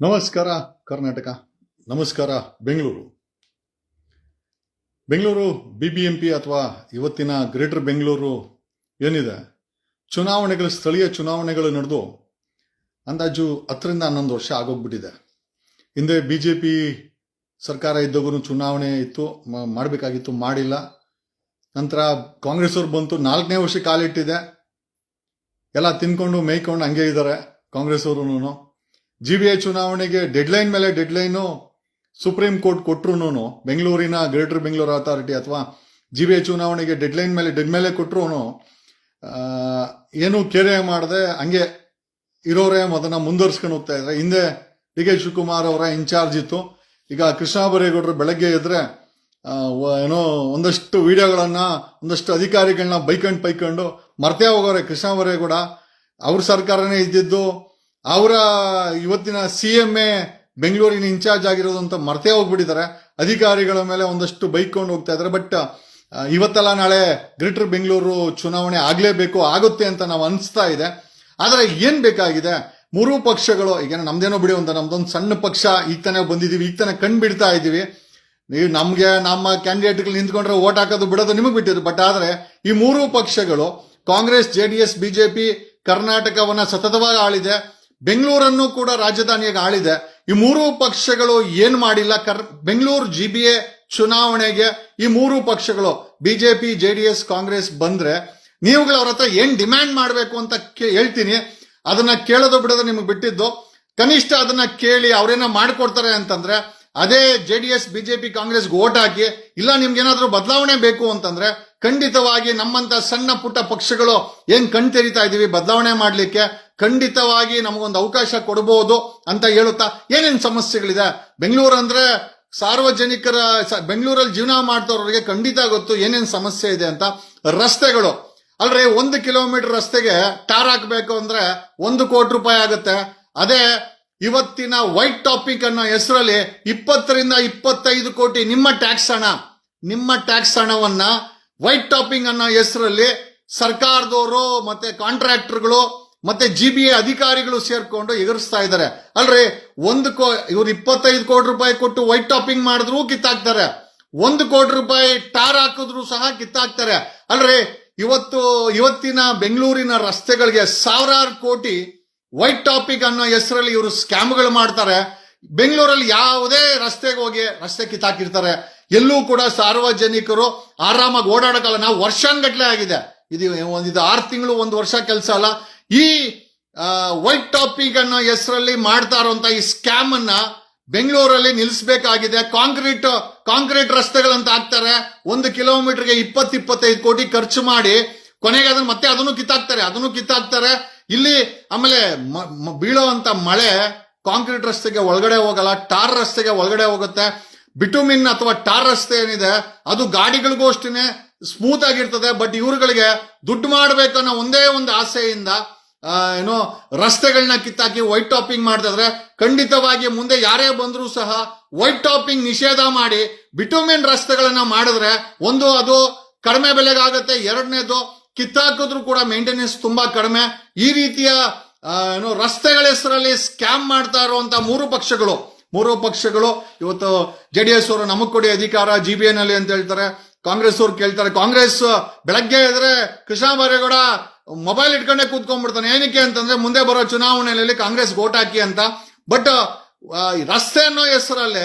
ನಮಸ್ಕಾರ ಕರ್ನಾಟಕ, ನಮಸ್ಕಾರ ಬೆಂಗಳೂರು. ಬೆಂಗಳೂರು BBMP ಅಥವಾ ಇವತ್ತಿನ ಗ್ರೇಟರ್ ಬೆಂಗಳೂರು ಏನಿದೆ, ಚುನಾವಣೆಗಳು, ಸ್ಥಳೀಯ ಚುನಾವಣೆಗಳು ನಡೆದು ಅಂದಾಜು 10ರಿಂದ 11 ವರ್ಷ ಆಗೋಗ್ಬಿಟ್ಟಿದೆ. ಹಿಂದೆ BJP ಸರ್ಕಾರ ಇದ್ದಾಗೂ ಚುನಾವಣೆ ಇತ್ತು, ಮಾಡಬೇಕಾಗಿತ್ತು, ಮಾಡಿಲ್ಲ. ನಂತರ ಕಾಂಗ್ರೆಸ್ ಅವ್ರು ಬಂತು, 4ನೇ ವರ್ಷ ಕಾಲಿಟ್ಟಿದೆ. ಎಲ್ಲ ತಿನ್ಕೊಂಡು ಮೇಯ್ಕೊಂಡು ಹಂಗೆ ಇದ್ದಾರೆ ಕಾಂಗ್ರೆಸ್ ಅವರು. GBA ಚುನಾವಣೆಗೆ ಡೆಡ್ಲೈನ್ ಮೇಲೆ ಡೆಡ್ಲೈನು ಸುಪ್ರೀಂ ಕೋರ್ಟ್ ಕೊಟ್ಟರು, ಬೆಂಗಳೂರಿನ ಗ್ರೇಟರ್ ಬೆಂಗಳೂರು ಅಥಾರಿಟಿ ಅಥವಾ GBA ಚುನಾವಣೆಗೆ ಡೆಡ್ಲೈನ್ ಮೇಲೆ ಕೊಟ್ಟರು, ಏನು ಕೇರೆ ಮಾಡದೆ ಹಂಗೆ ಇರೋರೇ ಅದನ್ನ ಮುಂದುವರ್ಸ್ಕೊಂಡು ಹೋಗ್ತಾ ಇದ್ದಾರೆ. ಹಿಂದೆ DK ಶಿವಕುಮಾರ್ ಅವರ ಇನ್ಚಾರ್ಜ್ ಇತ್ತು. ಈಗ ಕೃಷ್ಣ ಬೈರೇಗೌಡರು ಬೆಳಗ್ಗೆ ಎದ್ರೆ ಏನೋ ಒಂದಷ್ಟು ವಿಡಿಯೋಗಳನ್ನ, ಒಂದಷ್ಟು ಅಧಿಕಾರಿಗಳನ್ನ ಬೈಕೊಂಡು ಮರ್ತೇ ಹೋಗೋರೆ. ಕೃಷ್ಣ ಬೈರೇಗೌಡ ಅವ್ರ ಸರ್ಕಾರನೇ ಇದ್ದಿದ್ದು, ಅವರ ಇವತ್ತಿನ CMA ಬೆಂಗಳೂರಿನ ಇನ್ಚಾರ್ಜ್ ಆಗಿರೋದು ಅಂತ ಮರ್ತೇ ಹೋಗ್ಬಿಟ್ಟಿದ್ದಾರೆ. ಅಧಿಕಾರಿಗಳ ಮೇಲೆ ಒಂದಷ್ಟು ಬೈಕೊಂಡು ಹೋಗ್ತಾ ಇದ್ದಾರೆ. ಬಟ್ ಇವತ್ತಲ್ಲ ನಾಳೆ ಗ್ರೇಟರ್ ಬೆಂಗಳೂರು ಚುನಾವಣೆ ಆಗ್ಲೇಬೇಕು, ಆಗುತ್ತೆ ಅಂತ ನಾವು ಅನಿಸ್ತಾ ಇದೆ. ಆದ್ರೆ ಏನ್ ಬೇಕಾಗಿದೆ, ಮೂರೂ ಪಕ್ಷಗಳು, ಈಗ ನಮ್ದೇನೋ ಬಿಡಿ, ನಮ್ದೊಂದು ಸಣ್ಣ ಪಕ್ಷ, ಈಗ ತಾನೇ ಬಂದಿದೀವಿ, ಈಗ ತಾನೇ ಕಂಡ್ಬಿಡ್ತಾ ಇದೀವಿ. ನೀವು ನಮ್ಗೆ ನಮ್ಮ ಕ್ಯಾಂಡಿಡೇಟ್ಗಳು ನಿಂತ್ಕೊಂಡ್ರೆ ಓಟ್ ಹಾಕೋದು ಬಿಡೋದು ನಿಮಗೆ ಬಿಟ್ಟಿದ್ದು. ಬಟ್ ಆದ್ರೆ ಈ ಮೂರೂ ಪಕ್ಷಗಳು, ಕಾಂಗ್ರೆಸ್, JDS, BJP ಕರ್ನಾಟಕವನ್ನ ಸತತವಾಗಿ ಆಳಿದೆ, ಬೆಂಗಳೂರನ್ನು ಕೂಡ ರಾಜಧಾನಿಯಾಗಿ ಆಳಿದೆ. ಈ ಮೂರೂ ಪಕ್ಷಗಳು ಏನ್ ಮಾಡಿಲ್ಲ. ಬೆಂಗಳೂರು GBA ಚುನಾವಣೆಗೆ ಈ ಮೂರೂ ಪಕ್ಷಗಳು BJP, JDS, ಕಾಂಗ್ರೆಸ್ ಬಂದ್ರೆ ನೀವುಗಳ ಅವ್ರ ಹತ್ರ ಏನ್ ಡಿಮ್ಯಾಂಡ್ ಮಾಡಬೇಕು ಅಂತ ಹೇಳ್ತೀನಿ. ಅದನ್ನ ಕೇಳೋದು ಬಿಡೋದು ನಿಮ್ಗೆ ಬಿಟ್ಟಿದ್ದು. ಕನಿಷ್ಠ ಅದನ್ನ ಕೇಳಿ ಅವ್ರೇನ ಮಾಡ್ಕೊಡ್ತಾರೆ ಅಂತಂದ್ರೆ ಅದೇ JDS, BJP, ಕಾಂಗ್ರೆಸ್ಗೆ ಓಟ್ ಹಾಕಿ. ಇಲ್ಲ ನಿಮ್ಗೇನಾದ್ರೂ ಬದಲಾವಣೆ ಬೇಕು ಅಂತಂದ್ರೆ ಖಂಡಿತವಾಗಿ ನಮ್ಮಂತ ಸಣ್ಣ ಪುಟ್ಟ ಪಕ್ಷಗಳು ಏನ್ ಕಣ್ತೆರಿತಾ ಇದೀವಿ ಬದಲಾವಣೆ ಮಾಡ್ಲಿಕ್ಕೆ, ಖಂಡಿತವಾಗಿ ನಮಗೊಂದು ಅವಕಾಶ ಕೊಡಬಹುದು ಅಂತ ಹೇಳುತ್ತಾ, ಏನೇನ್ ಸಮಸ್ಯೆಗಳಿದೆ ಬೆಂಗಳೂರು ಅಂದ್ರೆ ಸಾರ್ವಜನಿಕರ, ಬೆಂಗಳೂರಲ್ಲಿ ಜೀವನ ಮಾಡ್ತವ್ರಿಗೆ ಖಂಡಿತ ಗೊತ್ತು ಏನೇನ್ ಸಮಸ್ಯೆ ಇದೆ ಅಂತ. ರಸ್ತೆಗಳು ಅಲ್ರಿ, 1 ಕಿಲೋಮೀಟರ್ ರಸ್ತೆಗೆ ಟಾರ್ ಹಾಕ್ಬೇಕು ಅಂದ್ರೆ 1 ಕೋಟಿ ರೂಪಾಯಿ ಆಗುತ್ತೆ. ಅದೇ ಇವತ್ತಿನ ವೈಟ್ ಟಾಪಿಕ್ ಅನ್ನೋ ಹೆಸರಲ್ಲಿ 20 ರಿಂದ 25 ಕೋಟಿ ನಿಮ್ಮ ಟ್ಯಾಕ್ಸ್ ಹಣವನ್ನ ವೈಟ್ ಟಾಪಿಂಗ್ ಅನ್ನೋ ಹೆಸರಲ್ಲಿ ಸರ್ಕಾರದವರು ಮತ್ತೆ ಕಾಂಟ್ರಾಕ್ಟರ್ಗಳು ಮತ್ತೆ GBA ಅಧಿಕಾರಿಗಳು ಸೇರ್ಕೊಂಡು ಎಗರಿಸ್ತಾ ಇದ್ದಾರೆ. ಅಲ್ರಿ, ಇವ್ರು 25 ಕೋಟಿ ರೂಪಾಯಿ ಕೊಟ್ಟು ವೈಟ್ ಟಾಪಿಂಗ್ ಮಾಡಿದ್ರು ಕಿತ್ತಾಕ್ತಾರೆ, 1 ಕೋಟಿ ರೂಪಾಯಿ ಟಾರ್ ಹಾಕಿದ್ರು ಸಹ ಕಿತ್ತಾಕ್ತಾರೆ. ಅಲ್ರಿ, ಇವತ್ತಿನ ಬೆಂಗಳೂರಿನ ರಸ್ತೆಗಳಿಗೆ ಸಾವಿರಾರು ಕೋಟಿ ವೈಟ್ ಟಾಪಿಕ್ ಅನ್ನೋ ಹೆಸರಲ್ಲಿ ಇವರು ಸ್ಕ್ಯಾಮ್ಗಳು ಮಾಡ್ತಾರೆ. ಬೆಂಗಳೂರಲ್ಲಿ ಯಾವುದೇ ರಸ್ತೆಗೆ ಹೋಗಿ ರಸ್ತೆ ಕಿತ್ತಾಕಿರ್ತಾರೆ. ಎಲ್ಲೂ ಕೂಡ ಸಾರ್ವಜನಿಕರು ಆರಾಮಾಗಿ ಓಡಾಡಕ್ಕಲ್ಲ. ನಾವು ವರ್ಷಾನ್ಗಟ್ಲೆ ಆಗಿದೆ, ಇದು 6 ತಿಂಗಳು 1 ವರ್ಷ ಕೆಲಸ ಅಲ್ಲ. ಈ ವೈಟ್ ಟಾಪಿಕ್ ಅನ್ನೋ ಹೆಸರಲ್ಲಿ ಮಾಡ್ತಾ ಇರುವಂತ ಈ ಸ್ಕ್ಯಾಮ್ ಅನ್ನ ಬೆಂಗಳೂರಲ್ಲಿ ನಿಲ್ಲಿಸಬೇಕಾಗಿದೆ. ಕಾಂಕ್ರೀಟ್ ರಸ್ತೆಗಳಂತ ಹಾಕ್ತಾರೆ, 1 ಕಿಲೋಮೀಟರ್ಗೆ 20-25 ಕೋಟಿ ಖರ್ಚು ಮಾಡಿ ಕೊನೆಗೆ ಅದನ್ನು ಕಿತ್ತಾಕ್ತಾರೆ. ಇಲ್ಲಿ ಆಮೇಲೆ ಬೀಳೋ ಅಂತ ಮಳೆ ಕಾಂಕ್ರೀಟ್ ರಸ್ತೆಗೆ ಒಳಗಡೆ ಹೋಗಲ್ಲ, ಟಾರ್ ರಸ್ತೆಗೆ ಒಳಗಡೆ ಹೋಗುತ್ತೆ. ಬಿಟುಮಿನ್ ಅಥವಾ ಟಾರ್ ರಸ್ತೆ ಏನಿದೆ ಅದು ಗಾಡಿಗಳಿಗೂ ಅಷ್ಟೇ ಸ್ಮೂತ್ ಆಗಿರ್ತದೆ. ಬಟ್ ಇವ್ರುಗಳಿಗೆ ದುಡ್ಡು ಮಾಡ್ಬೇಕನ್ನೋ ಒಂದೇ ಒಂದು ಆಸೆಯಿಂದ ರಸ್ತೆಗಳನ್ನ ಕಿತ್ತಾಕಿ ವೈಟ್ ಟಾಪಿಂಗ್ ಮಾಡ್ತಿದ್ರೆ ಖಂಡಿತವಾಗಿ ಮುಂದೆ ಯಾರೇ ಬಂದರೂ ಸಹ ವೈಟ್ ಟಾಪಿಂಗ್ ನಿಷೇಧ ಮಾಡಿ ಬಿಟುಮಿನ್ ರಸ್ತೆಗಳನ್ನ ಮಾಡಿದ್ರೆ, ಒಂದು ಅದು ಕಡಿಮೆ ಬೆಲೆಗಾಗತ್ತೆ, ಎರಡನೇದು ಕಿತ್ತಾಕಿದ್ರು ಕೂಡ ಮೇಂಟೆನೆನ್ಸ್ ತುಂಬಾ ಕಡಿಮೆ. ಈ ರೀತಿಯ ರಸ್ತೆಗಳ ಹೆಸರಲ್ಲಿ ಸ್ಕ್ಯಾಮ್ ಮಾಡ್ತಾ ಇರುವಂತ ಮೂರು ಪಕ್ಷಗಳು ಇವತ್ತು JDS ಅವರು ನಮಗ್ ಕೊಡಿ ಅಧಿಕಾರ GBA ನಲ್ಲಿ ಅಂತ ಹೇಳ್ತಾರೆ. ಕಾಂಗ್ರೆಸ್ ಅವ್ರು ಕೇಳ್ತಾರೆ. ಕಾಂಗ್ರೆಸ್ ಬೆಳಗ್ಗೆ ಎದ್ರೆ ಕೃಷ್ಣ ಬೈರೇಗೌಡ ಮೊಬೈಲ್ ಇಟ್ಕೊಂಡೇ ಕೂತ್ಕೊಂಡ್ಬಿಡ್ತಾನೆ. ಏನಕ್ಕೆ ಅಂತಂದ್ರೆ ಮುಂದೆ ಬರೋ ಚುನಾವಣೆಯಲ್ಲಿ ಕಾಂಗ್ರೆಸ್ ಓಟ್ ಹಾಕಿ ಅಂತ. ಬಟ್ ರಸ್ತೆ ಅನ್ನೋ ಹೆಸರಲ್ಲಿ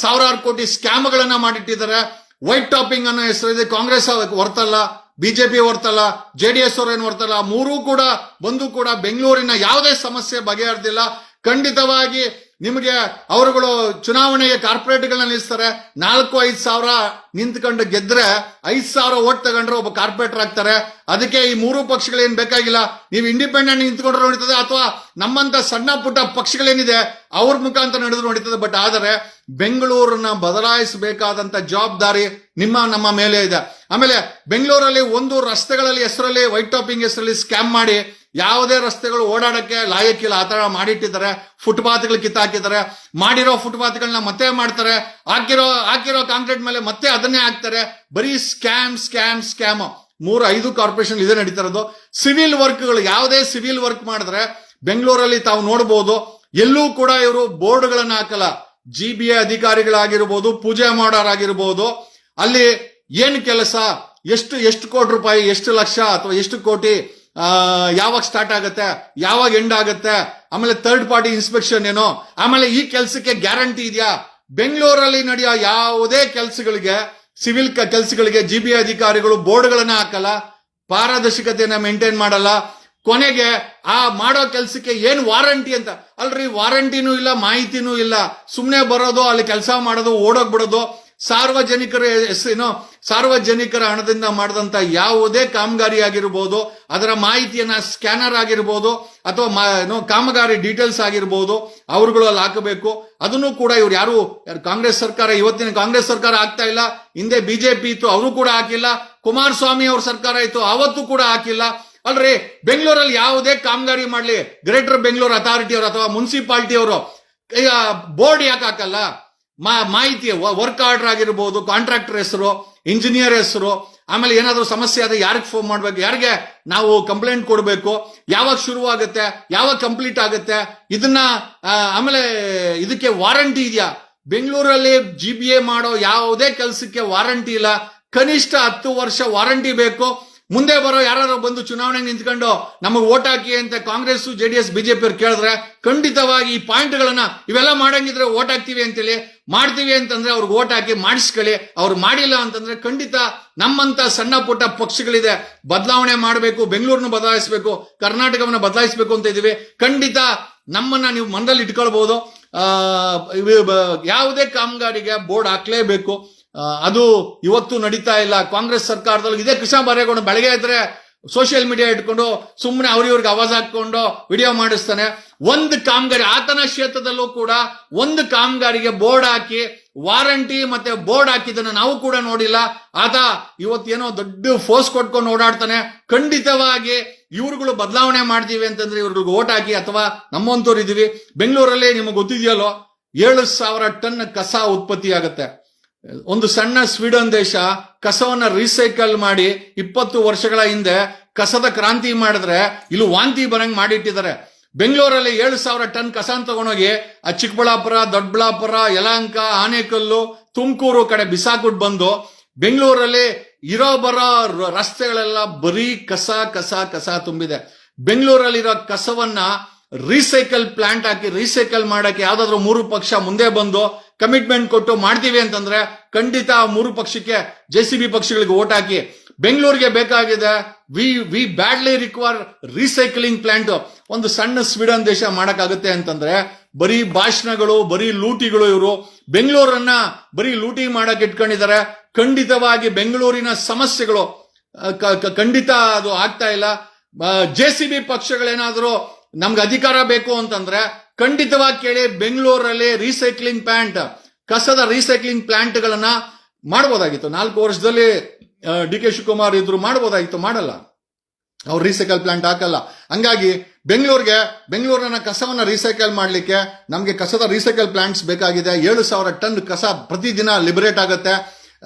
ಸಾವಿರಾರು ಕೋಟಿ ಸ್ಕ್ಯಾಮ್ಗಳನ್ನ ಮಾಡಿಟ್ಟಿದ್ದಾರೆ. ವೈಟ್ ಟಾಪಿಂಗ್ ಅನ್ನೋ ಹೆಸರಿದೆ. ಕಾಂಗ್ರೆಸ್ ಹೊರ್ತಲ್ಲ, BJP ಹೊರ್ತಲ್ಲ, JDS ಅವ್ರೇನು ಹೊರ್ತಲ್ಲ. ಮೂರೂ ಕೂಡ ಬಂದು ಕೂಡ ಬೆಂಗಳೂರಿನ ಯಾವುದೇ ಸಮಸ್ಯೆ ಬಗೆಹರಿದಿಲ್ಲ. ಖಂಡಿತವಾಗಿ ನಿಮಗೆ ಅವರುಗಳು ಚುನಾವಣೆಗೆ ಕಾರ್ಪೊರೇಟ್ಗಳನ್ನ ನಿಲ್ಲಿಸ್ತಾರೆ. 4-5 ಸಾವಿರ ನಿಂತ್ಕೊಂಡು ಗೆದ್ರೆ 5 ಸಾವಿರ ಓಟ್ ತಗೊಂಡ್ರೆ ಒಬ್ಬ ಕಾರ್ಪೊರೇಟರ್ ಆಗ್ತಾರೆ. ಅದಕ್ಕೆ ಈ ಮೂರು ಪಕ್ಷಗಳೇನ್ ಬೇಕಾಗಿಲ್ಲ. ನೀವು ಇಂಡಿಪೆಂಡೆಂಟ್ ನಿಂತ್ಕೊಂಡ್ರೆ ನಡೀತದೆ, ಅಥವಾ ನಮ್ಮಂತ ಸಣ್ಣ ಪುಟ್ಟ ಪಕ್ಷಗಳೇನಿದೆ ಅವ್ರ ಮುಖಾಂತರ ನಡೆದ್ರು ನಡೀತದೆ. ಬಟ್ ಆದರೆ ಬೆಂಗಳೂರನ್ನ ಬದಲಾಯಿಸಬೇಕಾದಂತ ಜವಾಬ್ದಾರಿ ನಮ್ಮ ಮೇಲೆ ಇದೆ. ಆಮೇಲೆ ಬೆಂಗಳೂರಲ್ಲಿ ಒಂದು ರಸ್ತೆಗಳಲ್ಲಿ ಹೆಸರಲ್ಲಿ ವೈಟ್ ಟಾಪಿಂಗ್ ಹೆಸರಲ್ಲಿ ಸ್ಕ್ಯಾಮ್ ಮಾಡಿ ಯಾವುದೇ ರಸ್ತೆಗಳು ಓಡಾಡಕ್ಕೆ ಲಾಯಕ್ಕಿಲ್ಲ ಆ ತರ ಮಾಡಿಟ್ಟಿದ್ದಾರೆ. ಫುಟ್ಪಾತ್ಗಳು ಕಿತ್ತಾಕಿದ್ದಾರೆ. ಮಾಡಿರೋ ಫುಟ್ಪಾತ್ಗಳನ್ನ ಮತ್ತೆ ಮಾಡ್ತಾರೆ. ಹಾಕಿರೋ ಕಾಂಕ್ರೀಟ್ ಮೇಲೆ ಮತ್ತೆ ಅದನ್ನೇ ಹಾಕ್ತಾರೆ. ಬರೀ ಸ್ಕ್ಯಾಮ್. 3-5 ಕಾರ್ಪೊರೇಷನ್ ಇದೇ ನಡೀತಾ ಇರೋದು. ಸಿವಿಲ್ ವರ್ಕ್ಗಳು, ಯಾವುದೇ ಸಿವಿಲ್ ವರ್ಕ್ ಮಾಡಿದ್ರೆ ಬೆಂಗಳೂರಲ್ಲಿ ತಾವು ನೋಡಬಹುದು, ಎಲ್ಲೂ ಕೂಡ ಇವರು ಬೋರ್ಡ್ಗಳನ್ನ ಹಾಕಲ್ಲ. GBA ಅಧಿಕಾರಿಗಳಾಗಿರ್ಬೋದು, ಪೂಜೆ ಮಾಡೋರಾಗಿರ್ಬೋದು, ಅಲ್ಲಿ ಏನು ಕೆಲಸ, ಎಷ್ಟು ಕೋಟಿ ರೂಪಾಯಿ, ಎಷ್ಟು ಲಕ್ಷ ಅಥವಾ ಎಷ್ಟು ಕೋಟಿ, ಯಾವಾಗ ಸ್ಟಾರ್ಟ್ ಆಗುತ್ತೆ, ಯಾವಾಗ ಎಂಡ್ ಆಗುತ್ತೆ, ಆಮೇಲೆ ಥರ್ಡ್ ಪಾರ್ಟಿ ಇನ್ಸ್ಪೆಕ್ಷನ್ ಏನೋ, ಆಮೇಲೆ ಈ ಕೆಲಸಕ್ಕೆ ಗ್ಯಾರಂಟಿ ಇದೆಯಾ? ಬೆಂಗಳೂರಲ್ಲಿ ನಡೆಯೋ ಯಾವುದೇ ಕೆಲಸಗಳಿಗೆ, ಸಿವಿಲ್ ಕೆಲಸಗಳಿಗೆ GBA ಅಧಿಕಾರಿಗಳು ಬೋರ್ಡ್ಗಳನ್ನ ಹಾಕಲ್ಲ, ಪಾರದರ್ಶಕತೆಯನ್ನ ಮೇಂಟೈನ್ ಮಾಡಲ್ಲ. ಕೊನೆಗೆ ಆ ಮಾಡೋ ಕೆಲಸಕ್ಕೆ ಏನ್ ವಾರಂಟಿ ಅಂತ, ಅಲ್ರಿ ವಾರಂಟಿನೂ ಇಲ್ಲ, ಮಾಹಿತಿನೂ ಇಲ್ಲ, ಸುಮ್ನೆ ಬರೋದು, ಅಲ್ಲಿ ಕೆಲಸ ಮಾಡೋದು, ಓಡೋಗ್ಬಿಡೋದು. ಸಾರ್ವಜನಿಕರ ಹಣದಿಂದ ಮಾಡಿದಂತ ಯಾವುದೇ ಕಾಮಗಾರಿ ಆಗಿರ್ಬೋದು, ಅದರ ಮಾಹಿತಿಯನ್ನ ಸ್ಕ್ಯಾನರ್ ಆಗಿರ್ಬೋದು ಅಥವಾ ಕಾಮಗಾರಿ ಡೀಟೇಲ್ಸ್ ಆಗಿರ್ಬೋದು, ಅವ್ರುಗಳು ಅಲ್ಲಿ ಹಾಕಬೇಕು. ಅದನ್ನು ಕೂಡ ಇವ್ರು ಯಾರು ಕಾಂಗ್ರೆಸ್ ಸರ್ಕಾರ, ಇವತ್ತಿನ ಕಾಂಗ್ರೆಸ್ ಸರ್ಕಾರ ಆಗ್ತಾ ಇಲ್ಲ, ಹಿಂದೆ ಬಿಜೆಪಿ ಇತ್ತು, ಅವರು ಕೂಡ ಹಾಕಿಲ್ಲ. ಕುಮಾರಸ್ವಾಮಿ ಅವ್ರ ಸರ್ಕಾರ ಇತ್ತು, ಅವತ್ತು ಕೂಡ ಹಾಕಿಲ್ಲ. ಅಲ್ರಿ ಬೆಂಗಳೂರಲ್ಲಿ ಯಾವುದೇ ಕಾಮಗಾರಿ ಮಾಡ್ಲಿ, ಗ್ರೇಟರ್ ಬೆಂಗಳೂರು ಅಥಾರಿಟಿ ಅವರು ಅಥವಾ ಮುನ್ಸಿಪಾಲಿಟಿ ಅವರು ಬೋರ್ಡ್ ಯಾಕೆ ಹಾಕಲ್ಲ? ಮಾಹಿತಿ, ವರ್ಕ್ ಆರ್ಡರ್ ಆಗಿರ್ಬೋದು, ಕಾಂಟ್ರಾಕ್ಟರ್ ಹೆಸರು, ಇಂಜಿನಿಯರ್ ಹೆಸರು, ಆಮೇಲೆ ಏನಾದ್ರೂ ಸಮಸ್ಯೆ ಆದ್ರೆ ಯಾರಿಗೆ ಫೋನ್ ಮಾಡ್ಬೇಕು, ಯಾರಿಗೆ ನಾವು ಕಂಪ್ಲೇಂಟ್ ಕೊಡಬೇಕು, ಯಾವಾಗ ಶುರು ಆಗುತ್ತೆ, ಯಾವಾಗ ಕಂಪ್ಲೀಟ್ ಆಗುತ್ತೆ, ಇದನ್ನ ಆಮೇಲೆ ಇದಕ್ಕೆ ವಾರಂಟಿ ಇದೆಯಾ? ಬೆಂಗಳೂರಲ್ಲಿ GBA ಮಾಡೋ ಯಾವುದೇ ಕೆಲಸಕ್ಕೆ ವಾರಂಟಿ ಇಲ್ಲ. ಕನಿಷ್ಠ 10 ವರ್ಷ ವಾರಂಟಿ ಬೇಕು. ಮುಂದೆ ಬರೋ ಯಾರು ಬಂದು ಚುನಾವಣೆಗೆ ನಿಂತ್ಕೊಂಡು ನಮಗೆ ಓಟ್ ಹಾಕಿ ಅಂತ ಕಾಂಗ್ರೆಸ್, JDS, BJP ಅವ್ರು ಕೇಳಿದ್ರೆ ಖಂಡಿತವಾಗಿ ಈ ಪಾಯಿಂಟ್ಗಳನ್ನ ಇವೆಲ್ಲ ಮಾಡಂಗಿದ್ರೆ ಓಟ್ ಹಾಕ್ತಿವಿ ಅಂತೇಳಿ, ಮಾಡ್ತೀವಿ ಅಂತಂದ್ರೆ ಅವ್ರಿಗೆ ಓಟ್ ಹಾಕಿ ಮಾಡಿಸ್ಕೊಳ್ಳಿ. ಅವ್ರು ಮಾಡಿಲ್ಲ ಅಂತಂದ್ರೆ ಖಂಡಿತ ನಮ್ಮಂತ ಸಣ್ಣ ಪುಟ್ಟ ಪಕ್ಷಗಳಿದೆ, ಬದಲಾವಣೆ ಮಾಡಬೇಕು, ಬೆಂಗಳೂರನ್ನ ಬದಲಾಯಿಸಬೇಕು, ಕರ್ನಾಟಕವನ್ನ ಬದಲಾಯಿಸಬೇಕು ಅಂತ ಇದೀವಿ. ಖಂಡಿತ ನಮ್ಮನ್ನ ನೀವು ಮನದಲ್ಲಿ ಇಟ್ಕೊಳ್ಬಹುದು. ಯಾವುದೇ ಕಾಮಗಾರಿಗೆ ಬೋರ್ಡ್ ಹಾಕ್ಲೇಬೇಕು. ಅದು ಇವತ್ತು ನಡೀತಾ ಇಲ್ಲ. ಕಾಂಗ್ರೆಸ್ ಸರ್ಕಾರದಲ್ಲಿ ಇದೇ ಕೃಷ್ಣ ಬೈರೇಗೌಡ ಬೆಳಗ್ಗೆ ಇದ್ರೆ ಸೋಷಿಯಲ್ ಮೀಡಿಯಾ ಇಟ್ಕೊಂಡು ಸುಮ್ಮನೆ ಅವ್ರಿವ್ರಿಗೆ ಆವಾಜ್ ಹಾಕೊಂಡು ವಿಡಿಯೋ ಮಾಡಿಸ್ತಾನೆ. ಒಂದು ಕಾಮಗಾರಿ ಆತನ ಕ್ಷೇತ್ರದಲ್ಲೂ ಕೂಡ ಒಂದು ಕಾಮಗಾರಿಗೆ ಬೋರ್ಡ್ ಹಾಕಿ ವಾರಂಟಿ ಮತ್ತೆ ಬೋರ್ಡ್ ಹಾಕಿದ್ದನ್ನ ನಾವು ಕೂಡ ನೋಡಿಲ್ಲ. ಆತ ಇವತ್ತೇನೋ ದೊಡ್ಡ ಫೋರ್ಸ್ ಕೊಟ್ಕೊಂಡು ಓಡಾಡ್ತಾನೆ. ಖಂಡಿತವಾಗಿ ಇವ್ರುಗಳು ಬದಲಾವಣೆ ಮಾಡ್ತೀವಿ ಅಂತಂದ್ರೆ ಇವ್ರಿಗೆ ಓಟ್ ಹಾಕಿ, ಅಥವಾ ನಮ್ಮಂತವ್ರು ಇದೀವಿ. ಬೆಂಗಳೂರಲ್ಲಿ ನಿಮಗೆ ಗೊತ್ತಿದೆಯಲ್ಲೋ 7,000 ಟನ್ ಕಸ ಉತ್ಪತ್ತಿ ಆಗುತ್ತೆ. ಒಂದು ಸಣ್ಣ ಸ್ವೀಡನ್ ದೇಶ ಕಸವನ್ನ ರೀಸೈಕಲ್ ಮಾಡಿ 20 ವರ್ಷಗಳ ಹಿಂದೆ ಕಸದ ಕ್ರಾಂತಿ ಮಾಡಿದ್ರೆ ಇಲ್ಲಿ ವಾಂತಿ ಬರಂಗ್ ಮಾಡಿಟ್ಟಿದ್ದಾರೆ. ಬೆಂಗಳೂರಲ್ಲಿ 7,000 ಟನ್ ಕಸ ತಗೊಂಡೋಗಿ ಆ ಚಿಕ್ಕಬಳ್ಳಾಪುರ, ದೊಡ್ಡಬಳ್ಳಾಪುರ, ಯಲಹಂಕ, ಆನೇಕಲ್ಲು, ತುಮಕೂರು ಕಡೆ ಬಿಸಾಕ್ಬಿಟ್ಟು ಬಂದು ಬೆಂಗಳೂರಲ್ಲಿ ಇರೋ ಬರೋ ರಸ್ತೆಗಳೆಲ್ಲ ಬರೀ ಕಸ ಕಸ ಕಸ ತುಂಬಿದೆ. ಬೆಂಗಳೂರಲ್ಲಿರೋ ಕಸವನ್ನ ರೀಸೈಕಲ್ ಪ್ಲಾಂಟ್ ಹಾಕಿ ರೀಸೈಕಲ್ ಮಾಡಕ್ಕೆ ಯಾವ್ದಾದ್ರು 3 ಪಕ್ಷ ಮುಂದೆ ಬಂದು ಕಮಿಟ್ಮೆಂಟ್ ಕೊಟ್ಟು ಮಾಡ್ತೀವಿ ಅಂತಂದ್ರೆ ಖಂಡಿತ 3 ಪಕ್ಷಕ್ಕೆ JCB ಪಕ್ಷಗಳಿಗೆ ಓಟ್ ಹಾಕಿ. ಬೆಂಗಳೂರಿಗೆ ಬೇಕಾಗಿದೆ, we badly require recycling plant. ಒಂದು ಸಣ್ಣ ಸ್ವೀಡನ್ ದೇಶ ಮಾಡಕ್ಕಾಗುತ್ತೆ ಅಂತಂದ್ರೆ ಬರೀ ಭಾಷಣಗಳು, ಬರೀ ಲೂಟಿಗಳು. ಇವರು ಬೆಂಗಳೂರನ್ನ ಬರೀ ಲೂಟಿ ಮಾಡಕ್ ಇಟ್ಕೊಂಡಿದ್ದಾರೆ. ಖಂಡಿತವಾಗಿ ಬೆಂಗಳೂರಿನ ಸಮಸ್ಯೆಗಳು ಖಂಡಿತ ಅದು ಆಗ್ತಾ ಇಲ್ಲ. JCB ಪಕ್ಷಗಳೇನಾದ್ರೂ ನಮ್ಗೆ ಅಧಿಕಾರ ಬೇಕು ಅಂತಂದ್ರೆ ಖಂಡಿತವಾಗಿ ಕೇಳಿ, ಬೆಂಗಳೂರಲ್ಲಿ ರೀಸೈಕ್ಲಿಂಗ್ ಪ್ಲಾಂಟ್, ಕಸದ ರೀಸೈಕ್ಲಿಂಗ್ ಪ್ಲಾಂಟ್ ಗಳನ್ನ ಮಾಡಬಹುದಾಗಿತ್ತು. 4 ವರ್ಷದಲ್ಲಿ DK ಶಿವಕುಮಾರ್ ಇದ್ರು ಮಾಡಬಹುದಾಗಿತ್ತು, ಮಾಡಲ್ಲ. ಅವ್ರು ರೀಸೈಕಲ್ ಪ್ಲಾಂಟ್ ಹಾಕಲ್ಲ. ಹಂಗಾಗಿ ಬೆಂಗಳೂರನ್ನ ಕಸವನ್ನ ರೀಸೈಕಲ್ ಮಾಡ್ಲಿಕ್ಕೆ ನಮ್ಗೆ ಕಸದ ರೀಸೈಕಲ್ ಪ್ಲಾಂಟ್ಸ್ ಬೇಕಾಗಿದೆ. 7,000 ಟನ್ ಕಸ ಪ್ರತಿದಿನ ಲಿಬರೇಟ್ ಆಗುತ್ತೆ.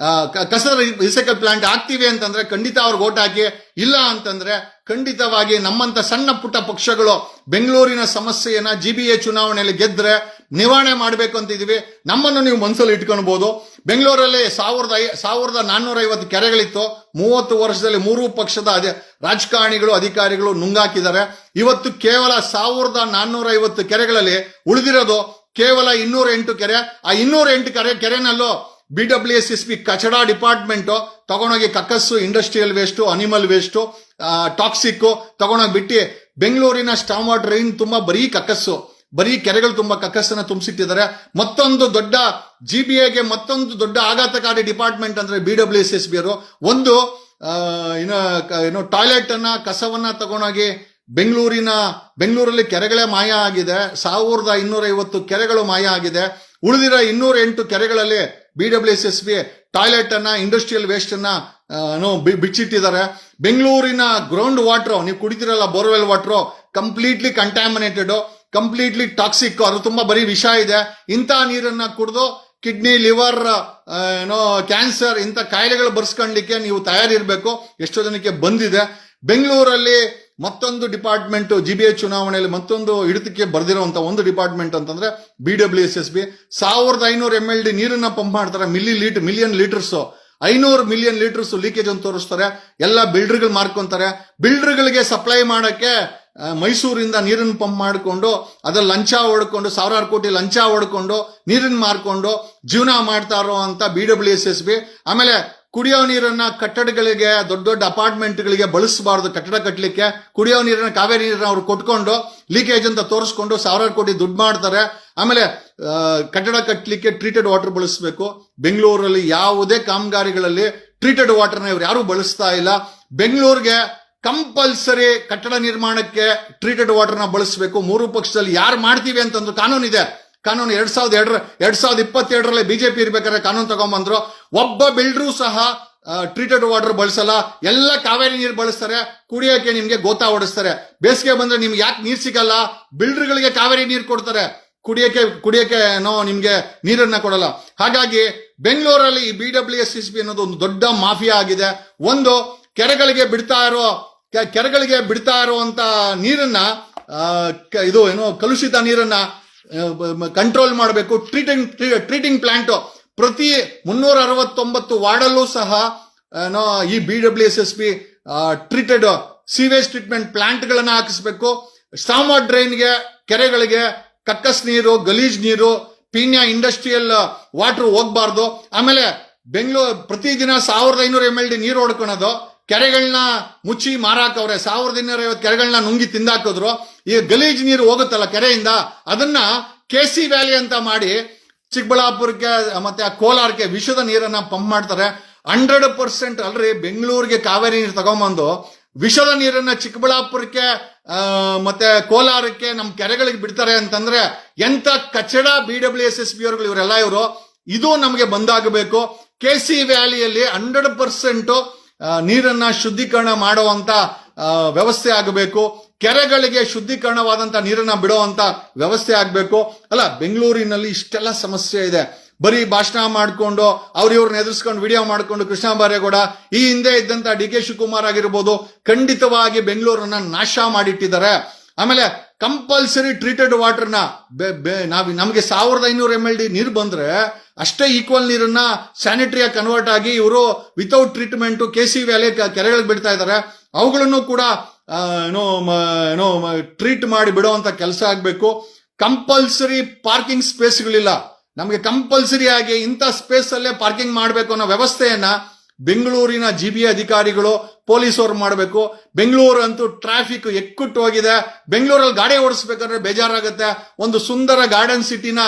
ಕಸದ ರೀಸೈಕಲ್ ಪ್ಲಾಂಟ್ ಹಾಕ್ತಿವಿ ಅಂತಂದ್ರೆ ಖಂಡಿತ ಅವ್ರಿಗೆ ಓಟ್ ಹಾಕಿ. ಇಲ್ಲ ಅಂತಂದ್ರೆ ಖಂಡಿತವಾಗಿ ನಮ್ಮಂತ ಸಣ್ಣ ಪುಟ್ಟ ಪಕ್ಷಗಳು ಬೆಂಗಳೂರಿನ ಸಮಸ್ಯೆಯನ್ನ GBA ಚುನಾವಣೆಯಲ್ಲಿ ಗೆದ್ರೆ ನಿವಾರಣೆ ಮಾಡಬೇಕು ಅಂತಿದೀವಿ. ನಮ್ಮನ್ನು ನೀವು ಮನಸ್ಸಲ್ಲಿ ಇಟ್ಕೊಳ್ಬಹುದು. ಬೆಂಗಳೂರಲ್ಲಿ 1,450 ಕೆರೆಗಳಿತ್ತು. 30 ವರ್ಷದಲ್ಲಿ 3 ಪಕ್ಷದ ರಾಜಕಾರಣಿಗಳು, ಅಧಿಕಾರಿಗಳು ನುಂಗಾಕಿದ್ದಾರೆ. ಇವತ್ತು ಕೇವಲ 1,450 ಕೆರೆಗಳಲ್ಲಿ ಉಳಿದಿರೋದು ಕೇವಲ 208 ಕೆರೆ. ಆ 208 ಕೆರೆನಲ್ಲೂ BWSSB ಕಚಡ ಡಿಪಾರ್ಟ್ಮೆಂಟ್ ತಗೊಂಡೋಗಿ ಕಕ್ಕಸ್ಸು, industrial waste, animal waste, toxic ತಗೊಂಡೋಗಿ ಬಿಟ್ಟು ಬೆಂಗಳೂರಿನ ಸ್ಟಾಮ್ ವಾಟರ್ ಡ್ರೈನ್ ತುಂಬಾ ಬರೀ ಕಕ್ಕಸ್ಸು, ಬರೀ ಕೆರೆಗಳು ತುಂಬಾ ಕಕ್ಕಸ್ಸನ್ನ ತುಂಬಿಸಿಟ್ಟಿದ್ದಾರೆ. ಮತ್ತೊಂದು ದೊಡ್ಡ GBAಗೆ ಮತ್ತೊಂದು ದೊಡ್ಡ ಆಘಾತಕಾರಿ ಡಿಪಾರ್ಟ್ಮೆಂಟ್ ಅಂದ್ರೆ BWSSB ಅವರು. ಒಂದು ಟಾಯ್ಲೆಟ್ ಅನ್ನ, ಕಸವನ್ನ ತಗೊಂಡೋಗಿ ಬೆಂಗಳೂರಲ್ಲಿ ಕೆರೆಗಳೇ ಮಾಯ ಆಗಿದೆ. 1,250 ಕೆರೆಗಳು ಮಾಯ ಆಗಿದೆ. ಉಳಿದಿರೋ 208 ಕೆರೆಗಳಲ್ಲಿ BWSSB ಟಾಯ್ಲೆಟ್ ಅನ್ನ, ಇಂಡಸ್ಟ್ರಿಯಲ್ ವೇಸ್ಟ್ ಅನ್ನ ಬಿಚ್ಚಿಟ್ಟಿದ್ದಾರೆ. ಬೆಂಗಳೂರಿನ ಗ್ರೌಂಡ್ ವಾಟರ್, ನೀವು ಕುಡಿತಿರಲ್ಲ borewell water, completely contaminated, completely toxic. ಅದು ತುಂಬಾ ಬರೀ ವಿಷ ಇದೆ. ಇಂಥ ನೀರನ್ನ ಕುಡಿದು ಕಿಡ್ನಿ, ಲಿವರ್, ಕ್ಯಾನ್ಸರ್ ಇಂಥ ಕಾಯಿಲೆಗಳು ಬರ್ಸ್ಕೊಳ್ಳಿಕ್ಕೆ ನೀವು ತಯಾರಿರ್ಬೇಕು. ಎಷ್ಟೋ ಜನಕ್ಕೆ ಬಂದಿದೆ. ಬೆಂಗಳೂರಲ್ಲಿ ಮತ್ತೊಂದು ಡಿಪಾರ್ಟ್ಮೆಂಟ್ GBA ಚುನಾವಣೆಯಲ್ಲಿ ಮತ್ತೊಂದು ಹಿಡಿತಕ್ಕೆ ಬರ್ದಿರುವಂತ ಒಂದು ಡಿಪಾರ್ಟ್ಮೆಂಟ್ ಅಂತಂದ್ರೆ BWSSB. 1500 MLD ನೀರನ್ನ ಪಂಪ್ ಮಾಡ್ತಾರೆ, million litres, 500 million litres leakage ಅಂತ ತೋರಿಸ್ತಾರೆ. ಎಲ್ಲ ಬಿಲ್ಡರ್ಗಳು ಮಾರ್ಕೊಂತಾರೆ. ಬಿಲ್ಡರ್ಗಳಿಗೆ ಸಪ್ಲೈ ಮಾಡಕ್ಕೆ ಮೈಸೂರಿಂದ ನೀರನ್ನು ಪಂಪ್ ಮಾಡಿಕೊಂಡು ಅದ್ರಲ್ಲಿ ಲಂಚ ಹೊಡ್ಕೊಂಡು 1000 ಕೋಟಿ ಲಂಚ ಹೊಡ್ಕೊಂಡು ನೀರನ್ನು ಮಾರ್ಕೊಂಡು ಜೀವನ ಮಾಡ್ತಾ ಇರೋ ಅಂತ BWSSB. ಆಮೇಲೆ ಕುಡಿಯೋ ನೀರನ್ನ ಕಟ್ಟಡಗಳಿಗೆ, ದೊಡ್ಡ ದೊಡ್ಡ ಅಪಾರ್ಟ್ಮೆಂಟ್ಗಳಿಗೆ ಬಳಸಬಾರ್ದು, ಕಟ್ಟಡ ಕಟ್ಟಲಿಕ್ಕೆ ಕುಡಿಯೋ ನೀರನ್ನ, ಕಾವೇರಿ ನೀರನ್ನ ಅವ್ರು ಕೊಟ್ಕೊಂಡು ಲೀಕೇಜ್ ಅಂತ ತೋರಿಸ್ಕೊಂಡು 1000 ಕೋಟಿ ದುಡ್ಡು ಮಾಡ್ತಾರೆ. ಆಮೇಲೆ ಕಟ್ಟಡ ಕಟ್ಟಲಿಕ್ಕೆ ಟ್ರೀಟೆಡ್ ವಾಟರ್ ಬಳಸಬೇಕು. ಬೆಂಗಳೂರಲ್ಲಿ ಯಾವುದೇ ಕಾಮಗಾರಿಗಳಲ್ಲಿ ಟ್ರೀಟೆಡ್ ವಾಟರ್ನ ಇವ್ರು ಯಾರು ಬಳಸ್ತಾ ಇಲ್ಲ. ಬೆಂಗಳೂರಿಗೆ ಕಂಪಲ್ಸರಿ ಕಟ್ಟಡ ನಿರ್ಮಾಣಕ್ಕೆ ಟ್ರೀಟೆಡ್ ವಾಟರ್ನ ಬಳಸಬೇಕು. 3 ಪಕ್ಷದಲ್ಲಿ ಯಾರು ಮಾಡ್ತೀವಿ ಅಂತಂದ್ರು ಕಾನೂನಿದೆ. ಕಾನೂನು 2022ರಲ್ಲಿ ಬಿಜೆಪಿ ಇರ್ಬೇಕಾದ್ರೆ ಕಾನೂನು ತಗೊಂಡ್ಬಂದ್ರು. ಒಬ್ಬ ಬಿಲ್ಡರು ಸಹ ಟ್ರೀಟೆಡ್ ವಾಟರ್ ಬಳಸಲ್ಲ, ಎಲ್ಲ ಕಾವೇರಿ ನೀರು ಬಳಸ್ತಾರೆ. ಕುಡಿಯೋಕೆ ನಿಮ್ಗೆ ಗೋತಾ ಹೊಡಿಸ್ತಾರೆ. ಬೇಸಿಗೆ ಬಂದ್ರೆ ನಿಮ್ಗೆ ಯಾಕೆ ನೀರ್ ಸಿಗಲ್ಲ? ಬಿಲ್ಡರ್ಗಳಿಗೆ ಕಾವೇರಿ ನೀರು ಕೊಡ್ತಾರೆ, ಕುಡಿಯಕ್ಕೆ ನಿಮ್ಗೆ ನೀರನ್ನ ಕೊಡಲ್ಲ. ಹಾಗಾಗಿ ಬೆಂಗಳೂರಲ್ಲಿ ಈ BWSSB ಅನ್ನೋದು ಒಂದು ದೊಡ್ಡ ಮಾಫಿಯಾ ಆಗಿದೆ. ಒಂದು ಕೆರೆಗಳಿಗೆ ಬಿಡ್ತಾ ಇರುವಂತ ನೀರನ್ನ, ಇದು ಕಲುಷಿತ ನೀರನ್ನ ಕಂಟ್ರೋಲ್ ಮಾಡಬೇಕು. ಟ್ರೀಟಿಂಗ್ ಪ್ಲಾಂಟ್ ಪ್ರತಿ 369 ವಾರ್ಡಲ್ಲೂ ಸಹ ಈ BWSSB treated sewage treatment plant ಗಳನ್ನ ಹಾಕಿಸ್ಬೇಕು. ಸ್ಟಾಮ್ ಡ್ರೈನ್ಗೆ, ಕೆರೆಗಳಿಗೆ ಕಕ್ಕಸ್ ನೀರು, ಗಲೀಜ್ ನೀರು, ಪೀಣ್ಯ ಇಂಡಸ್ಟ್ರಿಯಲ್ ವಾಟರ್ ಹೋಗ್ಬಾರ್ದು. ಆಮೇಲೆ ಬೆಂಗಳೂರು ಪ್ರತಿದಿನ 1500 MLD ನೀರು ಹೊಡ್ಕೊಳೋದು, ಕೆರೆಗಳನ್ನ ಮುಚ್ಚಿ ಮಾರಾಕವ್ರೆ. 1250 ಕೆರೆಗಳನ್ನ ನುಂಗಿ ತಿಂದಾಕಿದ್ರು. ಈ ಗಲೀಜ್ ನೀರು ಹೋಗುತ್ತಲ್ಲ ಕೆರೆಯಿಂದ, ಅದನ್ನ KC ವ್ಯಾಲಿ ಅಂತ ಮಾಡಿ ಚಿಕ್ಕಬಳ್ಳಾಪುರಕ್ಕೆ ಮತ್ತೆ ಕೋಲಾರಕ್ಕೆ ವಿಷದ ನೀರನ್ನ ಪಂಪ್ ಮಾಡ್ತಾರೆ. 100% ಅಲ್ರಿ, ಬೆಂಗಳೂರಿಗೆ ಕಾವೇರಿ ನೀರು ತಗೊಂಬಂದು ವಿಷದ ನೀರನ್ನ ಚಿಕ್ಕಬಳ್ಳಾಪುರಕ್ಕೆ ಮತ್ತೆ ಕೋಲಾರಕ್ಕೆ ನಮ್ಮ ಕೆರೆಗಳಿಗೆ ಬಿಡ್ತಾರೆ ಅಂತಂದ್ರೆ ಎಂತ ಕಚಡ BWSSB ಅವರುಗಳು ಇವರೆಲ್ಲ. ಇದು ನಮಗೆ ಬಂದಾಗಬೇಕು. KC ವ್ಯಾಲಿಯಲ್ಲಿ 100% ನೀರನ್ನ ಶುದ್ಧೀಕರಣ ಮಾಡುವಂತ ವ್ಯವಸ್ಥೆ ಆಗಬೇಕು. ಕೆರೆಗಳಿಗೆ ಶುದ್ಧೀಕರಣವಾದಂತ ನೀರನ್ನ ಬಿಡುವಂತ ವ್ಯವಸ್ಥೆ ಆಗಬೇಕು. ಅಲ್ಲ, ಬೆಂಗಳೂರಿನಲ್ಲಿ ಇಷ್ಟೆಲ್ಲ ಸಮಸ್ಯೆ ಇದೆ. ಬರೀ ಭಾಷಣ ಮಾಡ್ಕೊಂಡು ಇವ್ರನ್ನ ಎದುರಿಸ್ಕೊಂಡು ವಿಡಿಯೋ ಮಾಡ್ಕೊಂಡು ಕೃಷ್ಣ ಬೈರೇಗೌಡ, ಈ ಹಿಂದೆ ಇದ್ದಂತ DK ಶಿವಕುಮಾರ್ ಆಗಿರ್ಬೋದು, ಖಂಡಿತವಾಗಿ ಬೆಂಗಳೂರನ್ನ ನಾಶ ಮಾಡಿಟ್ಟಿದ್ದಾರೆ. ಆಮೇಲೆ ಕಂಪಲ್ಸರಿ ಟ್ರೀಟೆಡ್ ವಾಟರ್ನ ನಮಗೆ 1500 MLD ನೀರು ಬಂದ್ರೆ ಅಷ್ಟೇ ಈಕ್ವಲ್ ನೀರನ್ನ ಸ್ಯಾನಿಟರಿಯಾಗಿ ಕನ್ವರ್ಟ್ ಆಗಿ ಇವರು ವಿತೌಟ್ ಟ್ರೀಟ್ಮೆಂಟ್ KC ವ್ಯಾಲಿ ಕೆರೆಗಳಿಗೆ ಬಿಡ್ತಾ ಇದ್ದಾರೆ. ಅವುಗಳನ್ನು ಕೂಡ ಟ್ರೀಟ್ ಮಾಡಿ ಬಿಡುವಂತ ಕೆಲಸ ಆಗ್ಬೇಕು. ಕಂಪಲ್ಸರಿ ಪಾರ್ಕಿಂಗ್ ಸ್ಪೇಸ್ಗಳಿಲ್ಲ. ನಮಗೆ ಕಂಪಲ್ಸರಿ ಆಗಿ ಇಂಥ ಸ್ಪೇಸ್ ಅಲ್ಲೇ ಪಾರ್ಕಿಂಗ್ ಮಾಡಬೇಕು ಅನ್ನೋ ವ್ಯವಸ್ಥೆಯನ್ನ ಬೆಂಗಳೂರಿನ GBA ಅಧಿಕಾರಿಗಳು, ಪೊಲೀಸ್ ಅವರು ಮಾಡಬೇಕು. ಬೆಂಗಳೂರು ಅಂತೂ ಟ್ರಾಫಿಕ್ ಎಕ್ಕುಟ್ಟು ಹೋಗಿದೆ. ಬೆಂಗಳೂರಲ್ಲಿ ಗಾಡಿ ಓಡಿಸ್ಬೇಕಾದ್ರೆ ಬೇಜಾರಾಗುತ್ತೆ. ಒಂದು ಸುಂದರ ಗಾರ್ಡನ್ ಸಿಟಿನ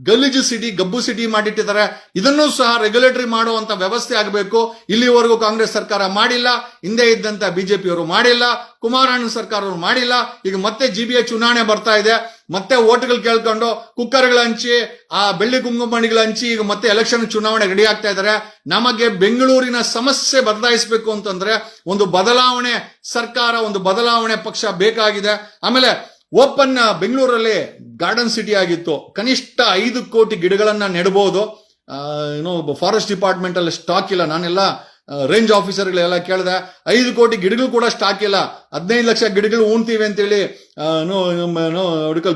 ಗಲೀಜು ಸಿಟಿ, ಗಬ್ಬು ಸಿಟಿ ಮಾಡಿಟ್ಟಿದ್ದಾರೆ. ಇದನ್ನೂ ಸಹ ರೆಗ್ಯುಲೇಟರಿ ಮಾಡುವಂತ ವ್ಯವಸ್ಥೆ ಆಗಬೇಕು. ಇಲ್ಲಿವರೆಗೂ ಕಾಂಗ್ರೆಸ್ ಸರ್ಕಾರ ಮಾಡಿಲ್ಲ, ಹಿಂದೆ ಇದ್ದಂತ BJP ಅವರು ಮಾಡಿಲ್ಲ, ಕುಮಾರಣ್ಣ ಸರ್ಕಾರ ಅವರು ಮಾಡಿಲ್ಲ. ಈಗ ಮತ್ತೆ GBA ಚುನಾವಣೆ ಬರ್ತಾ ಇದೆ. ಮತ್ತೆ ಓಟ್ಗಳು ಕೇಳ್ಕೊಂಡು ಕುಕ್ಕರ್ಗಳ ಹಂಚಿ, ಆ ಬೆಳ್ಳಿ ಕುಂಕುಮಣಿಗಳ ಹಂಚಿ ಈಗ ಮತ್ತೆ ಎಲೆಕ್ಷನ್ ಚುನಾವಣೆ ರೆಡಿ ಆಗ್ತಾ ಇದ್ದಾರೆ. ನಮಗೆ ಬೆಂಗಳೂರಿನ ಸಮಸ್ಯೆ ಬದಲಾಯಿಸಬೇಕು ಅಂತಂದ್ರೆ ಒಂದು ಬದಲಾವಣೆ ಸರ್ಕಾರ, ಒಂದು ಬದಲಾವಣೆ ಪಕ್ಷ ಬೇಕಾಗಿದೆ. ಆಮೇಲೆ ಓಪನ್ ಬೆಂಗಳೂರಲ್ಲಿ ಗಾರ್ಡನ್ ಸಿಟಿ ಆಗಿತ್ತು. ಕನಿಷ್ಠ 5 ಕೋಟಿ ಗಿಡಗಳನ್ನ ನೆಡಬಹುದು. ಫಾರೆಸ್ಟ್ ಡಿಪಾರ್ಟ್ಮೆಂಟ್ ಅಲ್ಲಿ ಸ್ಟಾಕ್ ಇಲ್ಲ. ನಾನೆಲ್ಲ ರೇಂಜ್ ಆಫೀಸರ್ಗಳೆಲ್ಲ ಕೇಳಿದೆ, 5 ಕೋಟಿ ಗಿಡಗಳು ಕೂಡ ಸ್ಟಾಕ್ ಇಲ್ಲ. 15 ಲಕ್ಷ ಗಿಡಗಳು ಉಣ್ತೀವಿ ಅಂತೇಳಿ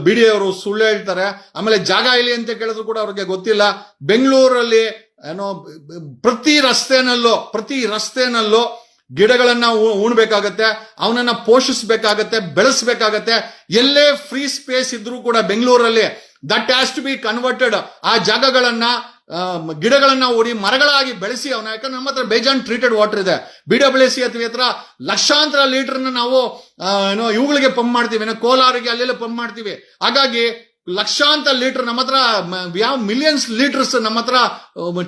BDA ಅವರು ಸುಳ್ಳು ಹೇಳ್ತಾರೆ. ಆಮೇಲೆ ಜಾಗ ಇಲ್ಲಿ ಅಂತ ಕೇಳಿದ್ರು ಕೂಡ ಅವ್ರಿಗೆ ಗೊತ್ತಿಲ್ಲ. ಬೆಂಗಳೂರಲ್ಲಿ ಪ್ರತಿ ರಸ್ತೆನಲ್ಲೂ ಗಿಡಗಳನ್ನ ಉಣ್ಬೇಕಾಗತ್ತೆ, ಅವನನ್ನ ಪೋಷಿಸಬೇಕಾಗತ್ತೆ, ಬೆಳೆಸಬೇಕಾಗತ್ತೆ. ಎಲ್ಲೇ ಫ್ರೀ ಸ್ಪೇಸ್ ಇದ್ರೂ ಕೂಡ ಬೆಂಗಳೂರಲ್ಲಿ that has to be converted. ಆ ಜಾಗಗಳನ್ನ ಗಿಡಗಳನ್ನ ಓಡಿ ಮರಗಳಾಗಿ ಬೆಳೆಸಿ ಯಾಕಂದ್ರೆ ನಮ್ಮ ಹತ್ರ ಬೇಜಾನ್ ಟ್ರೀಟೆಡ್ ವಾಟರ್ ಇದೆ. BWSSB ಹತ್ರ ಲಕ್ಷಾಂತರ ಲೀಟರ್ನ ನಾವು ಇವುಗಳಿಗೆ ಪಂಪ್ ಮಾಡ್ತೀವಿ, ಕೋಲಾರಿಗೆ ಅಲ್ಲೆಲ್ಲ ಪಂಪ್ ಮಾಡ್ತೀವಿ. ಹಾಗಾಗಿ ಲಕ್ಷಾಂತರ ಲೀಟರ್ ನಮ್ಮ ಹತ್ರ, ಯಾವ ಮಿಲಿಯನ್ಸ್ ಲೀಟರ್ಸ್ ನಮ್ಮ ಹತ್ರ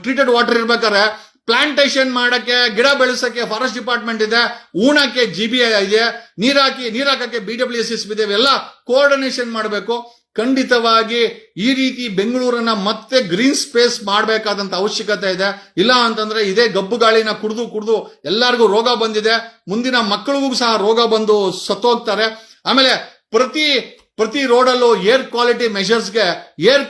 ಟ್ರೀಟೆಡ್ ವಾಟರ್ ಇರ್ಬೇಕಾದ್ರೆ ಪ್ಲಾಂಟೇಶನ್ ಮಾಡಕ್ಕೆ, ಗಿಡ ಬೆಳೆಸಕ್ಕೆ ಫಾರೆಸ್ಟ್ ಡಿಪಾರ್ಟ್ಮೆಂಟ್ ಇದೆ, ಊಣಕ್ಕೆ GBA ಇದೆ, ನೀರಾಕಕ್ಕೆ BWSSB ಇದೆ. ಇವೆಲ್ಲ ಕೋಆರ್ಡಿನೇಷನ್ ಮಾಡಬೇಕು. ಖಂಡಿತವಾಗಿ ಈ ರೀತಿ ಬೆಂಗಳೂರನ್ನ ಮತ್ತೆ ಗ್ರೀನ್ ಸ್ಪೇಸ್ ಮಾಡಬೇಕಾದಂತ ಅವಶ್ಯಕತೆ ಇದೆ. ಇಲ್ಲ ಅಂತಂದ್ರೆ ಇದೇ ಗಬ್ಬು ಗಾಳಿನ ಕುಡಿದು ಎಲ್ಲರಿಗೂ ರೋಗ ಬಂದಿದೆ. ಮುಂದಿನ ಮಕ್ಕಳಿಗೂ ಸಹ ರೋಗ ಬಂದು ಸತ್ತೋಗ್ತಾರೆ. ಆಮೇಲೆ ಪ್ರತಿ ರೋಡಲ್ಲೂ ಏರ್ ಕ್ವಾಲಿಟಿ ಮೆಷರ್ಸ್ಗೆ air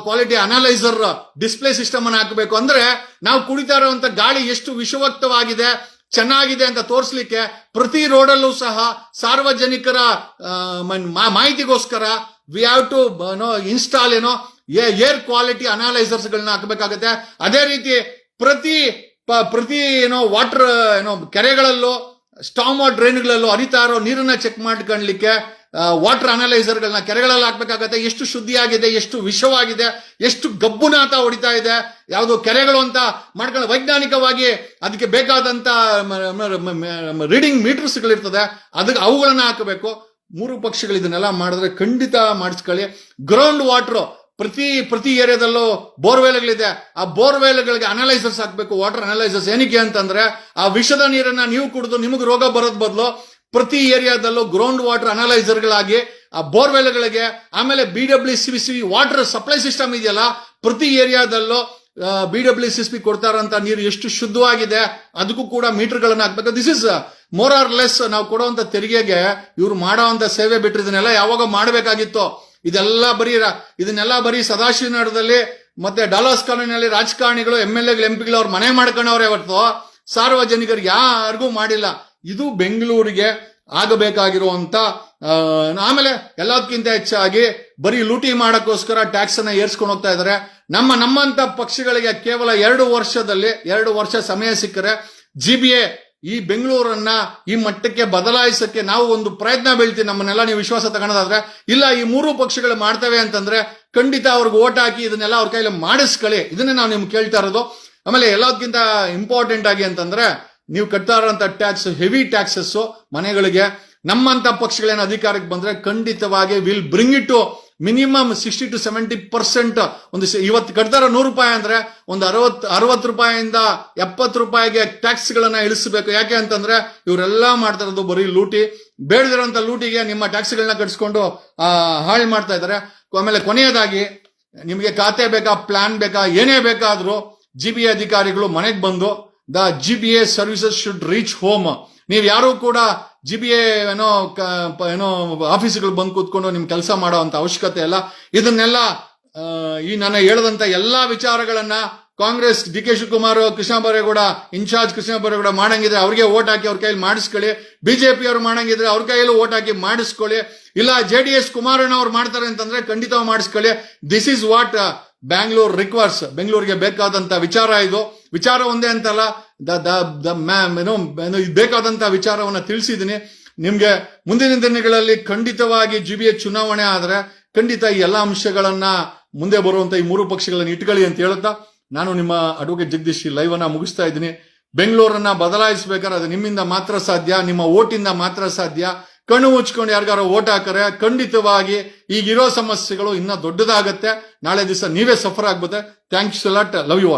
quality analyser display system ಅನ್ನು ಹಾಕಬೇಕು. ಅಂದ್ರೆ ನಾವು ಕುಡಿತಾ ಇರುವಂತ ಗಾಳಿ ಎಷ್ಟು ವಿಷವಕ್ತವಾಗಿದೆ, ಚೆನ್ನಾಗಿದೆ ಅಂತ ತೋರಿಸ್ಲಿಕ್ಕೆ ಪ್ರತಿ ರೋಡಲ್ಲೂ ಸಹ ಸಾರ್ವಜನಿಕರ ಮಾಹಿತಿಗೋಸ್ಕರ we have to install air quality analysers ಗಳನ್ನ ಹಾಕಬೇಕಾಗತ್ತೆ. ಅದೇ ರೀತಿ ಪ್ರತಿ ವಾಟರ್ ಕೆರೆಗಳಲ್ಲೂ ಸ್ಟಾಮ್ ಡ್ರೈನ್ಗಳಲ್ಲೂ ಹರಿತಾ ಇರೋ ನೀರನ್ನ ಚೆಕ್ ಮಾಡ್ಕೊಳ್ಳಿಕ್ಕೆ ವಾಟರ್ ಅನಲೈಸರ್ ಗಳನ್ನ ಕೆರೆಗಳಲ್ಲಿ ಹಾಕ್ಬೇಕಾಗತ್ತೆ. ಎಷ್ಟು ಶುದ್ಧಿಯಾಗಿದೆ, ಎಷ್ಟು ವಿಷವಾಗಿದೆ, ಎಷ್ಟು ಗಬ್ಬುನಾಥ ಹೊಡಿತಾ ಇದೆ, ಯಾವುದು ಕೆರೆಗಳು ಅಂತ ಮಾಡ್ಕೊಂಡು ವೈಜ್ಞಾನಿಕವಾಗಿ ಅದಕ್ಕೆ ಬೇಕಾದಂತ ರೀಡಿಂಗ್ ಮೀಟರ್ಸ್ ಗಳಿರ್ತದೆ, ಅದಕ್ಕೆ ಅವುಗಳನ್ನ ಹಾಕಬೇಕು. ಮೂರು ಪಕ್ಷಗಳು ಇದನ್ನೆಲ್ಲ ಮಾಡಿದ್ರೆ ಖಂಡಿತ ಮಾಡಿಸ್ಕೊಳ್ಳಿ. ಗ್ರೌಂಡ್ ವಾಟರ್ ಪ್ರತಿ ಏರಿಯಾದಲ್ಲೂ ಬೋರ್ವೆಲ್ಗಳಿದೆ, ಆ ಬೋರ್ವೆಲ್ಗಳಿಗೆ ಅನಲೈಸರ್ಸ್ ಹಾಕ್ಬೇಕು, ವಾಟರ್ ಅನಲೈಸರ್ಸ್. ಏನಕ್ಕೆ ಅಂತಂದ್ರೆ ಆ ವಿಷದ ನೀರನ್ನ ನೀವು ಕುಡಿದು ನಿಮಗೆ ರೋಗ ಬರೋದ್ ಬದಲು ಪ್ರತಿ ಏರಿಯಾದಲ್ಲೂ ಗ್ರೌಂಡ್ ವಾಟರ್ ಅನಲೈಸರ್ಗಳಾಗಿ ಆ ಬೋರ್ವೆಲ್ಗಳಿಗೆ, ಆಮೇಲೆ BWCC ವಾಟರ್ ಸಪ್ಲೈ ಸಿಸ್ಟಮ್ ಇದೆಯಲ್ಲ, ಪ್ರತಿ ಏರಿಯಾದಲ್ಲೂ BWCC ಕೊಡ್ತಾ ಇರೋಂಥ ನೀರು ಎಷ್ಟು ಶುದ್ಧವಾಗಿದೆ ಅದಕ್ಕೂ ಕೂಡ ಮೀಟರ್ಗಳನ್ನ ಹಾಕ್ಬೇಕು. This is more or less ನಾವು ಕೊಡುವಂತ ತೆರಿಗೆಗೆ ಇವ್ರು ಮಾಡೋವಂತ ಸೇವೆ ಬಿಟ್ಟರೆ ಇದನ್ನೆಲ್ಲ ಯಾವಾಗ ಮಾಡಬೇಕಾಗಿತ್ತು. ಇದನ್ನೆಲ್ಲ ಬರೀ ಸದಾಶಿವನಗರದಲ್ಲಿ ಮತ್ತೆ ಡಾಲರ್ಸ್ ಕಾಲೋನಿಯಲ್ಲಿ ರಾಜಕಾರಣಿಗಳು MLAಗಳು MP ಅವ್ರು ಮನೆ ಮಾಡ್ಕೊಂಡವ್ರೆ ಹೊರತು ಸಾರ್ವಜನಿಕರಿಗೆ ಯಾರಿಗೂ ಮಾಡಿಲ್ಲ. ಇದು ಬೆಂಗಳೂರಿಗೆ ಆಗಬೇಕಾಗಿರುವಂತ. ಆಮೇಲೆ ಎಲ್ಲದಕ್ಕಿಂತ ಹೆಚ್ಚಾಗಿ ಬರೀ ಲೂಟಿ ಮಾಡಕ್ಕೋಸ್ಕರ ಟ್ಯಾಕ್ಸ್ ಅನ್ನ ಏರ್ಸ್ಕೊಂಡು ಹೋಗ್ತಾ ಇದಾರೆ. ನಮ್ಮಂತ ಪಕ್ಷಗಳಿಗೆ ಕೇವಲ 2 ವರ್ಷ ಸಮಯ ಸಿಕ್ಕರೆ GBA ಈ ಬೆಂಗಳೂರನ್ನ ಈ ಮಟ್ಟಕ್ಕೆ ಬದಲಾಯಿಸಕ್ಕೆ ನಾವು ಒಂದು ಪ್ರಯತ್ನ ಬೀಳ್ತೀವಿ. ನಮ್ಮನ್ನೆಲ್ಲ ನೀವು ವಿಶ್ವಾಸ ತಗೊಳ್ಳೋದಾದ್ರೆ, ಇಲ್ಲ ಈ ಮೂರು ಪಕ್ಷಗಳು ಮಾಡ್ತವೆ ಅಂತಂದ್ರೆ ಖಂಡಿತ ಅವ್ರಿಗೆ ಓಟ್ ಹಾಕಿ ಇದನ್ನೆಲ್ಲ ಅವ್ರ ಕೈಲಿ ಮಾಡಿಸ್ಕೊಳ್ಳಿ. ಇದನ್ನೇ ನಾವು ನಿಮ್ಗೆ ಕೇಳ್ತಾ ಇರೋದು. ಆಮೇಲೆ ಎಲ್ಲದಕ್ಕಿಂತ ಇಂಪಾರ್ಟೆಂಟ್ ಆಗಿ ಅಂತಂದ್ರೆ, ನೀವು ಕಟ್ತಾ ಇರೋಂಥ ಟ್ಯಾಕ್ಸ್, ಹೆವಿ ಟ್ಯಾಕ್ಸಸ್ ಮನೆಗಳಿಗೆ ನಮ್ಮಂತ ಪಕ್ಷಗಳೇನು ಅಧಿಕಾರಕ್ಕೆ ಬಂದ್ರೆ ಖಂಡಿತವಾಗಿ will bring it to minimum 60 to 70%. ಇವತ್ತು ಕಟ್ತಾರ ₹100 ಅಂದ್ರೆ ಒಂದು 60 ರೂಪಾಯಿಯಿಂದ 70 ರೂಪಾಯಿಗೆ ಟ್ಯಾಕ್ಸ್ ಗಳನ್ನ ಇಳಿಸಬೇಕು. ಯಾಕೆ ಅಂತಂದ್ರೆ ಇವರೆಲ್ಲ ಮಾಡ್ತಾ ಇರೋದು ಬರೀ ಲೂಟಿ. ಬೇಡದಿರೋಂಥ ಲೂಟಿಗೆ ನಿಮ್ಮ ಟ್ಯಾಕ್ಸ್ ಗಳನ್ನ ಕಟ್ಸ್ಕೊಂಡು ಹಾಳು ಮಾಡ್ತಾ ಇದ್ದಾರೆ. ಆಮೇಲೆ ಕೊನೆಯದಾಗಿ ನಿಮಗೆ ಖಾತೆ ಬೇಕಾ, ಪ್ಲಾನ್ ಬೇಕಾ, ಏನೇ ಬೇಕಾದ್ರೂ GBA ಅಧಿಕಾರಿಗಳು ಮನೆಗೆ ಬಂದು the GBA services should reach home. ನೀವು ಯಾರು ಕೂಡ GBA ಆಫೀಸ್ಗಳು ಬಂದು ಕೂತ್ಕೊಂಡು ನಿಮ್ ಕೆಲಸ ಮಾಡೋ ಅಂತ ಅವಶ್ಯಕತೆ ಇಲ್ಲ. ಇದನ್ನೆಲ್ಲ ಈ ನಾನು ಹೇಳದಂತ ಎಲ್ಲಾ ವಿಚಾರಗಳನ್ನ ಕಾಂಗ್ರೆಸ್ DK ಶಿವಕುಮಾರ್, ಕೃಷ್ಣ ಬೈರೇಗೌಡ ಇನ್ಚಾರ್ಜ್ ಕೃಷ್ಣ ಬೈರೇಗೌಡ ಮಾಡಂಗಿದ್ರೆ ಅವ್ರಿಗೆ ಓಟ್ ಹಾಕಿ ಅವ್ರ ಕೈಯಲ್ಲಿ ಮಾಡಿಸ್ಕೊಳ್ಳಿ. BJP ಅವರು ಮಾಡಂಗಿದ್ರೆ ಅವ್ರ ಕೈಯಲ್ಲೂ ಓಟ್ ಹಾಕಿ ಮಾಡಿಸ್ಕೊಳ್ಳಿ. ಇಲ್ಲ JDS ಕುಮಾರಣ್ಣ ಅವ್ರು ಮಾಡ್ತಾರೆ ಅಂತಂದ್ರೆ ಖಂಡಿತ ಮಾಡಿಸ್ಕೊಳ್ಳಿ. This is what Bangalore requires. ಬೆಂಗಳೂರಿಗೆ ಬೇಕಾದಂತ ವಿಚಾರ ಒಂದೇ ಅಂತಲ್ಲ, ಬೇಕಾದಂತ ವಿಚಾರವನ್ನ ತಿಳಿಸಿದೀನಿ ನಿಮ್ಗೆ. ಮುಂದಿನ ದಿನಗಳಲ್ಲಿ ಖಂಡಿತವಾಗಿ GBA ಚುನಾವಣೆ ಆದ್ರೆ ಖಂಡಿತ ಈ ಎಲ್ಲಾ ಅಂಶಗಳನ್ನ ಮುಂದೆ ಬರುವಂತ ಈ ಮೂರು ಪಕ್ಷಗಳನ್ನ ಇಟ್ಕೊಳ್ಳಿ ಅಂತ ಹೇಳುತ್ತಾ ನಾನು ನಿಮ್ಮ ಅಡ್ವೊಕೇಟ್ ಜಗದೀಶ್ ಲೈವ್ ಅನ್ನ ಮುಗಿಸ್ತಾ ಇದ್ದೀನಿ. ಬೆಂಗಳೂರನ್ನ ಬದಲಾಯಿಸಬೇಕಾದ್ರೆ ಅದು ನಿಮ್ಮಿಂದ ಮಾತ್ರ ಸಾಧ್ಯ, ನಿಮ್ಮ ಓಟಿಂದ ಮಾತ್ರ ಸಾಧ್ಯ. ಕಣ್ಣು ಮುಚ್ಕೊಂಡು ಯಾರಿಗಾರ ಓಟ್ ಹಾಕರೆ ಖಂಡಿತವಾಗಿ ಈಗಿರೋ ಸಮಸ್ಯೆಗಳು ಇನ್ನ ದೊಡ್ಡದಾಗತ್ತೆ. ನಾಳೆ ದಿವಸ ನೀವೇ ಸಫರ್ ಆಗ್ಬೋದು. Thanks a lot. Love you all.